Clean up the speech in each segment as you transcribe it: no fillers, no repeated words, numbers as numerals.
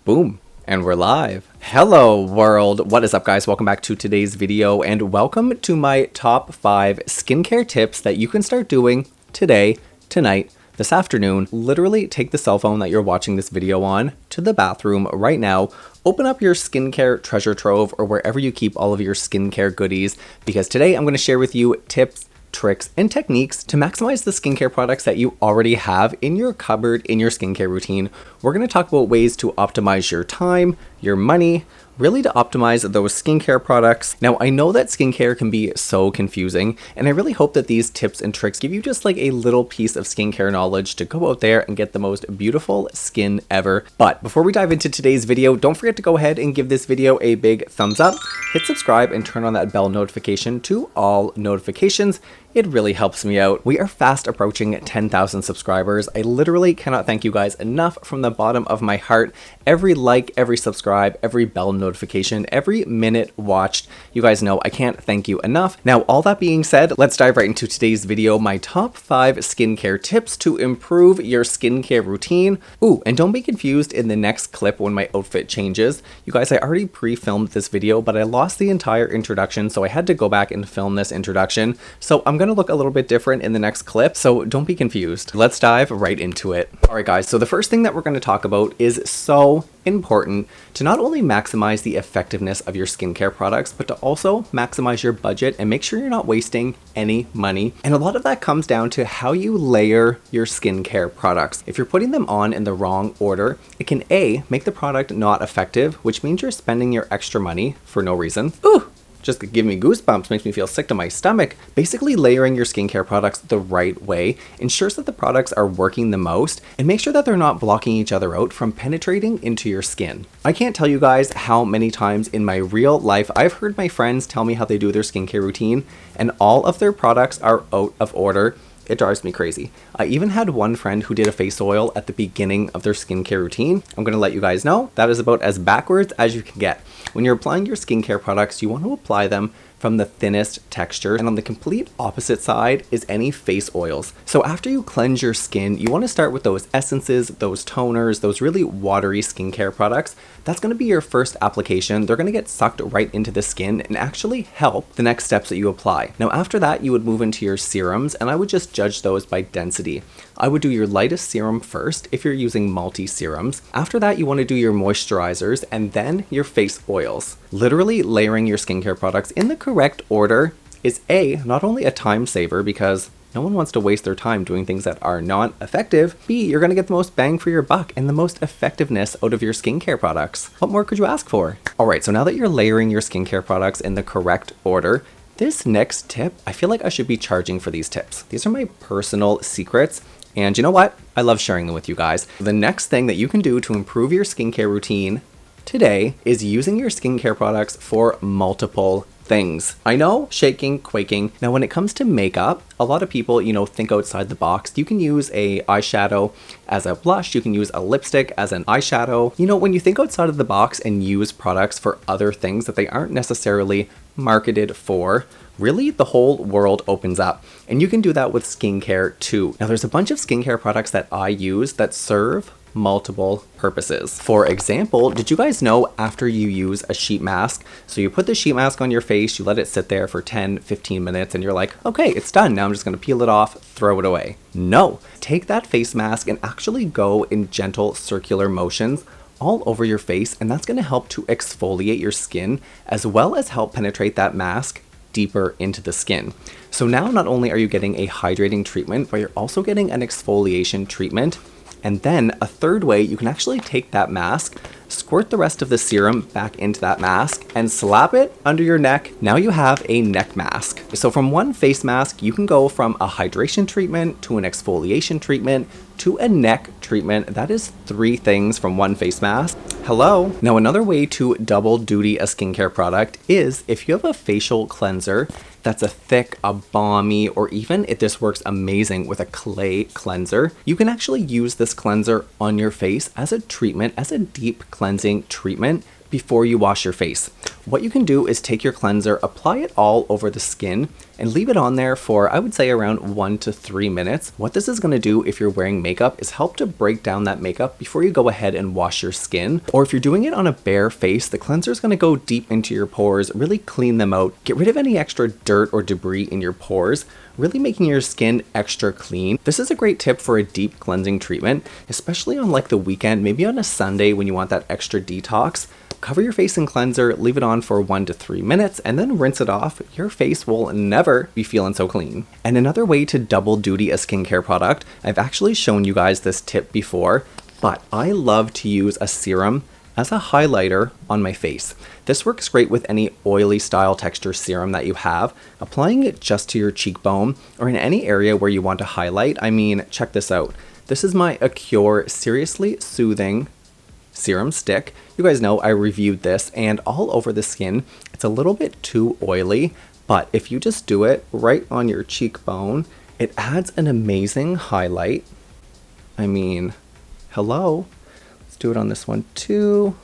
Boom. And we're live. Hello world. What is up guys? Welcome back to today's video and welcome to my top 5 skincare tips that you can start doing today, tonight, this afternoon. Literally take the cell phone that you're watching this video on to the bathroom right now. Open up your skincare treasure trove or wherever you keep all of your skincare goodies, because today I'm going to share with you tips, tricks, and techniques to maximize the skincare products that you already have in your cupboard, in your skincare routine. We're going to talk about ways to optimize your time, your money, really to optimize those skincare products. Now, I know that skincare can be so confusing, and I really hope that these tips and tricks give you just like a little piece of skincare knowledge to go out there and get the most beautiful skin ever. But before we dive into today's video, don't forget to go ahead and give this video a big thumbs up, hit subscribe, and turn on that bell notification to all notifications. It really helps me out. We are fast approaching 10,000 subscribers. I literally cannot thank you guys enough from the bottom of my heart. Every like, every subscribe, every bell notification, every minute watched. You guys know I can't thank you enough. Now, all that being said, let's dive right into today's video, my top 5 skincare tips to improve your skincare routine. Ooh, and don't be confused in the next clip when my outfit changes. You guys, I already pre-filmed this video, but I lost the entire introduction, so I had to go back and film this introduction. So I'm going to look a little bit different in the next clip, so don't be confused. Let's dive right into it. All right, guys, so the first thing that we're going to talk about is so important to not only maximize the effectiveness of your skincare products, but to also maximize your budget and make sure you're not wasting any money. And a lot of that comes down to how you layer your skincare products. If you're putting them on in the wrong order, it can A, make the product not effective, which means you're spending your extra money for no reason. Ooh! Just give me goosebumps, makes me feel sick to my stomach. Basically, layering your skincare products the right way ensures that the products are working the most and make sure that they're not blocking each other out from penetrating into your skin. I can't tell you guys how many times in my real life I've heard my friends tell me how they do their skincare routine and all of their products are out of order. It drives me crazy. I even had one friend who did a face oil at the beginning of their skincare routine. I'm going to let you guys know that is about as backwards as you can get. When you're applying your skincare products, you want to apply them from the thinnest texture, and on the complete opposite side is any face oils. So after you cleanse your skin, you want to start with those essences, those toners, those really watery skincare products. That's going to be your first application. They're going to get sucked right into the skin and actually help the next steps that you apply. Now after that, you would move into your serums, and I would just judge those by density. I would do your lightest serum first if you're using multi-serums. After that, you want to do your moisturizers and then your face oils. Literally layering your skincare products in the correct order is A, not only a time saver because no one wants to waste their time doing things that are not effective. B, you're going to get the most bang for your buck and the most effectiveness out of your skincare products. What more could you ask for? All right, so now that you're layering your skincare products in the correct order, this next tip, I feel like I should be charging for these tips. These are my personal secrets. And you know what? I love sharing them with you guys. The next thing that you can do to improve your skincare routine today is using your skincare products for multiple things. I know, shaking, quaking. Now, when it comes to makeup, a lot of people, think outside the box. You can use a eyeshadow as a blush. You can use a lipstick as an eyeshadow. When you think outside of the box and use products for other things that they aren't necessarily marketed for, really the whole world opens up. And you can do that with skincare too. Now, there's a bunch of skincare products that I use that serve multiple purposes. For example, did you guys know after you use a sheet mask, so you put the sheet mask on your face, you let it sit there for 10-15 minutes and you're like, okay, it's done. Now I'm just going to peel it off, throw it away. No, take that face mask and actually go in gentle circular motions all over your face, and that's going to help to exfoliate your skin as well as help penetrate that mask deeper into the skin. So now not only are you getting a hydrating treatment, but you're also getting an exfoliation treatment. And then a third way, you can actually take that mask, squirt the rest of the serum back into that mask and slap it under your neck. Now you have a neck mask. So from one face mask, you can go from a hydration treatment to an exfoliation treatment to a neck treatment. That is 3 things from one face mask. Hello. Now another way to double duty a skincare product is if you have a facial cleanser that's a thick, a balmy, or even if this works amazing with a clay cleanser, you can actually use this cleanser on your face as a treatment, as a deep cleansing treatment before you wash your face. What you can do is take your cleanser, apply it all over the skin, and leave it on there for, I would say, around 1 to 3 minutes. What this is going to do if you're wearing makeup is help to break down that makeup before you go ahead and wash your skin. Or if you're doing it on a bare face, the cleanser is going to go deep into your pores, really clean them out, get rid of any extra dirt or debris in your pores, really making your skin extra clean. This is a great tip for a deep cleansing treatment, especially on like the weekend, maybe on a Sunday when you want that extra detox. Cover your face in cleanser, leave it on for 1 to 3 minutes, and then rinse it off. Your face will never be feeling so clean. And another way to double duty a skincare product, I've actually shown you guys this tip before, but I love to use a serum as a highlighter on my face. This works great with any oily style texture serum that you have. Applying it just to your cheekbone or in any area where you want to highlight. I mean, check this out. This is my Acure Seriously Soothing Serum Stick. You guys know I reviewed this, and all over the skin, it's a little bit too oily, but if you just do it right on your cheekbone, it adds an amazing highlight. I mean, hello. Let's do it on this one too.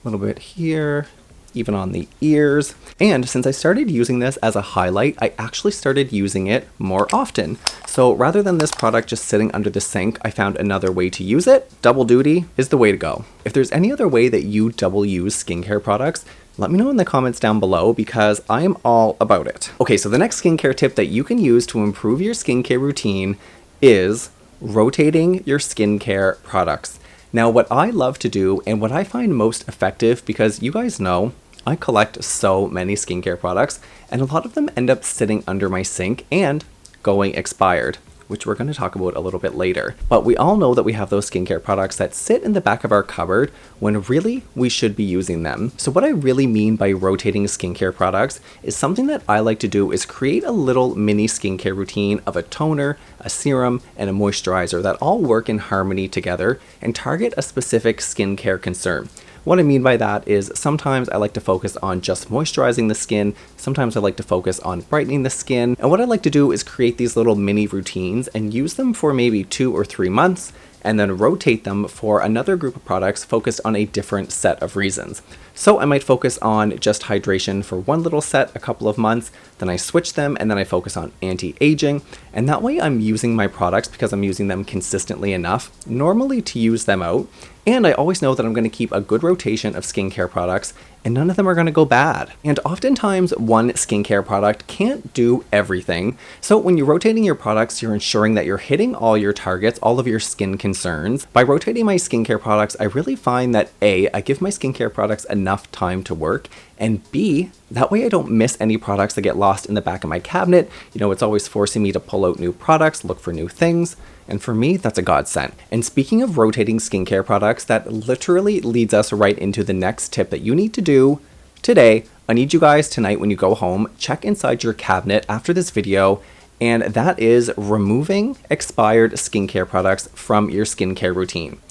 A little bit here, even on the ears. And since I started using this as a highlight, I actually started using it more often. So rather than this product just sitting under the sink, I found another way to use it. Double duty is the way to go. If there's any other way that you double use skincare products, let me know in the comments down below because I am all about it. Okay, so the next skincare tip that you can use to improve your skincare routine is rotating your skincare products. Now, what I love to do and what I find most effective, because you guys know I collect so many skincare products and a lot of them end up sitting under my sink and going expired, which we're going to talk about a little bit later. But we all know that we have those skincare products that sit in the back of our cupboard when really we should be using them. So what I really mean by rotating skincare products is something that I like to do is create a little mini skincare routine of a toner, a serum, and a moisturizer that all work in harmony together and target a specific skincare concern. What I mean by that is sometimes I like to focus on just moisturizing the skin, sometimes I like to focus on brightening the skin, and what I like to do is create these little mini routines and use them for maybe 2 or 3 months, and then rotate them for another group of products focused on a different set of reasons. So I might focus on just hydration for one little set a couple of months, then I switch them, and then I focus on anti-aging, and that way I'm using my products because I'm using them consistently enough, normally to use them out, and I always know that I'm going to keep a good rotation of skincare products, and none of them are going to go bad. And oftentimes, one skincare product can't do everything. So when you're rotating your products, you're ensuring that you're hitting all your targets, all of your skin concerns. By rotating my skincare products, I really find that A, I give my skincare products enough time to work, and B, that way I don't miss any products that get lost in the back of my cabinet. You know, it's always forcing me to pull out new products, look for new things. And for me, that's a godsend. And speaking of rotating skincare products, that literally leads us right into the next tip that you need to do today. I need you guys tonight when you go home, check inside your cabinet after this video, and that is removing expired skincare products from your skincare routine.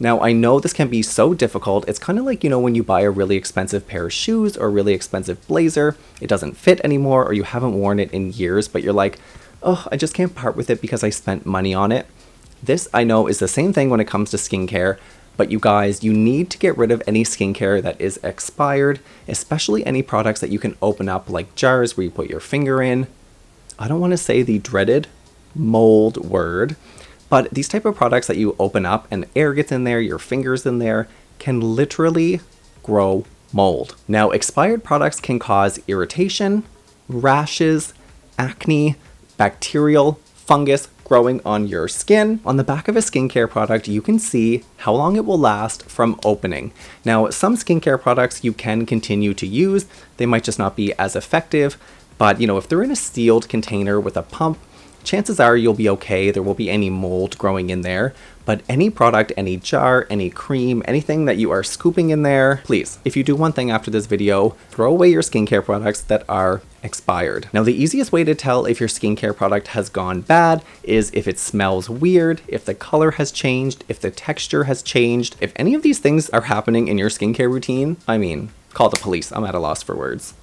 Now, I know this can be so difficult. It's kind of like, you know, when you buy a really expensive pair of shoes or a really expensive blazer, it doesn't fit anymore, or you haven't worn it in years, but you're like, oh, I just can't part with it because I spent money on it. This, I know, is the same thing when it comes to skincare, but you guys, you need to get rid of any skincare that is expired, especially any products that you can open up like jars where you put your finger in. I don't want to say the dreaded mold word, but these type of products that you open up and air gets in there, your fingers in there, can literally grow mold. Now, expired products can cause irritation, rashes, acne, bacterial, fungus growing on your skin. On the back of a skincare product, you can see how long it will last from opening. Now, some skincare products you can continue to use. They might just not be as effective, but you know, if they're in a sealed container with a pump, chances are you'll be okay. There won't be any mold growing in there. But any product, any jar, any cream, anything that you are scooping in there, please, if you do one thing after this video, throw away your skincare products that are expired. Now, the easiest way to tell if your skincare product has gone bad is if it smells weird, if the color has changed, if the texture has changed. If any of these things are happening in your skincare routine, I mean, call the police. I'm at a loss for words.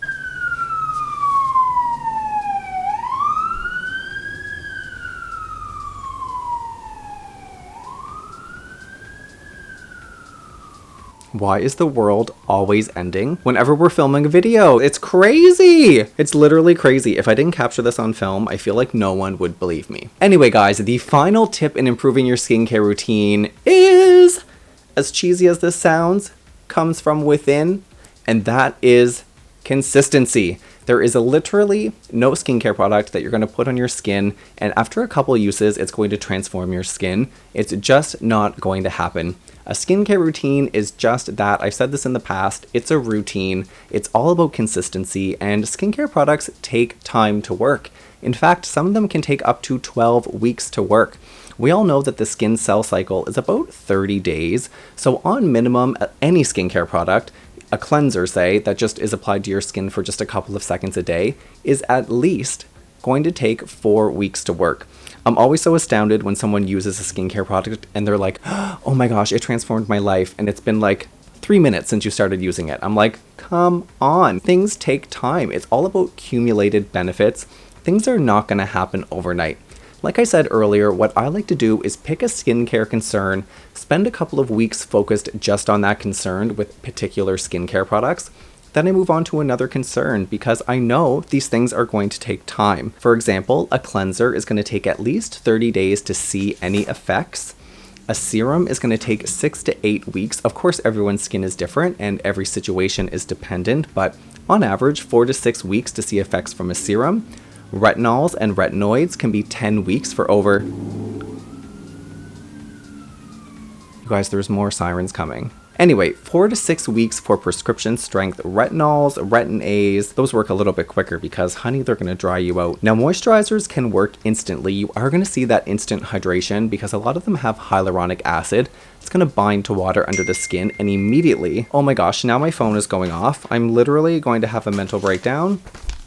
Why is the world always ending whenever we're filming a video? It's crazy! It's literally crazy. If I didn't capture this on film, I feel like no one would believe me. Anyway, guys, the final tip in improving your skincare routine is, as cheesy as this sounds, comes from within, and that is consistency. There is literally no skincare product that you're going to put on your skin, and after a couple uses, it's going to transform your skin. It's just not going to happen. A skincare routine is just that. I've said this in the past. It's a routine. It's all about consistency, and skincare products take time to work. In fact, some of them can take up to 12 weeks to work. We all know that the skin cell cycle is about 30 days. So on minimum, any skincare product, a cleanser, say, that just is applied to your skin for just a couple of seconds a day, is at least going to take 4 weeks to work. I'm always so astounded when someone uses a skincare product and they're like, oh my gosh, it transformed my life, and it's been like 3 minutes since you started using it. I'm like, come on. Things take time. It's all about accumulated benefits. Things are not going to happen overnight. Like I said earlier, what I like to do is pick a skincare concern, spend a couple of weeks focused just on that concern with particular skincare products. Then I move on to another concern because I know these things are going to take time. For example, a cleanser is going to take at least 30 days to see any effects. A serum is going to take 6 to 8 weeks. Of course, everyone's skin is different and every situation is dependent, but on average, 4 to 6 weeks to see effects from a serum. Retinols and retinoids can be 10 weeks for over... You guys, there's more sirens coming. Anyway, 4 to 6 weeks for prescription strength retinols, Retin-As. Those work a little bit quicker because, honey, they're going to dry you out. Now, moisturizers can work instantly. You are going to see that instant hydration because a lot of them have hyaluronic acid. It's going to bind to water under the skin, and immediately... Oh my gosh, now my phone is going off. I'm literally going to have a mental breakdown.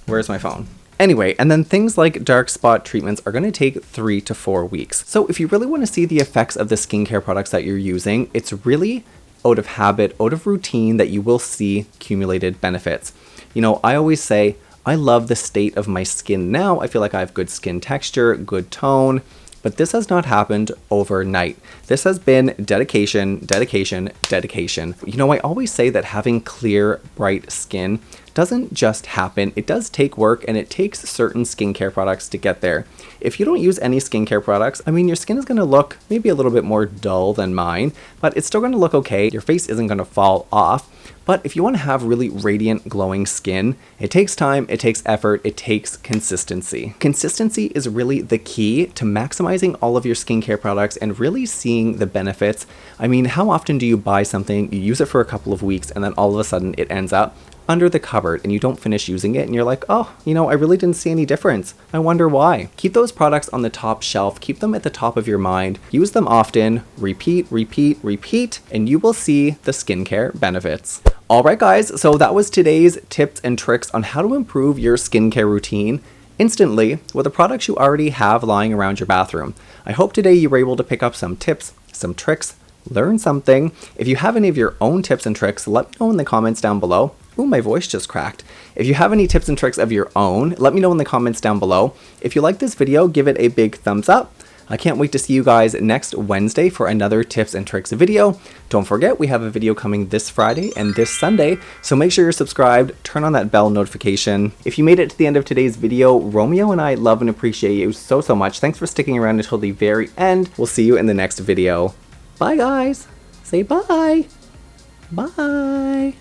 Where's my phone? Anyway, and then things like dark spot treatments are going to take 3 to 4 weeks. So if you really want to see the effects of the skincare products that you're using, it's really out of habit, out of routine that you will see accumulated benefits. You know, I always say, I love the state of my skin now. I feel like I have good skin texture, good tone, but this has not happened overnight. This has been dedication, dedication, dedication. You know, I always say that having clear, bright skin doesn't just happen. It does take work, and it takes certain skincare products to get there. If you don't use any skincare products, I mean, your skin is going to look maybe a little bit more dull than mine, but it's still going to look okay. Your face isn't going to fall off. But if you want to have really radiant, glowing skin, it takes time, it takes effort, it takes consistency. Consistency is really the key to maximizing all of your skincare products and really seeing the benefits. I mean, how often do you buy something, you use it for a couple of weeks, and then all of a sudden it ends up under the cupboard and you don't finish using it and you're like, oh, you know, I really didn't see any difference. I wonder why. Keep those products on the top shelf, keep them at the top of your mind, use them often, repeat, repeat, repeat, and you will see the skincare benefits. Alright guys, so that was today's tips and tricks on how to improve your skincare routine instantly with the products you already have lying around your bathroom. I hope today you were able to pick up some tips, some tricks, learn something. If you have any of your own tips and tricks, let me know in the comments down below. Ooh, my voice just cracked. If you have any tips and tricks of your own, let me know in the comments down below. If you like this video, give it a big thumbs up. I can't wait to see you guys next Wednesday for another tips and tricks video. Don't forget, we have a video coming this Friday and this Sunday, so make sure you're subscribed, turn on that bell notification. If you made it to the end of today's video, Romeo and I love and appreciate you so much. Thanks for sticking around until the very end. We'll see you in the next video. Bye guys. Say bye. Bye.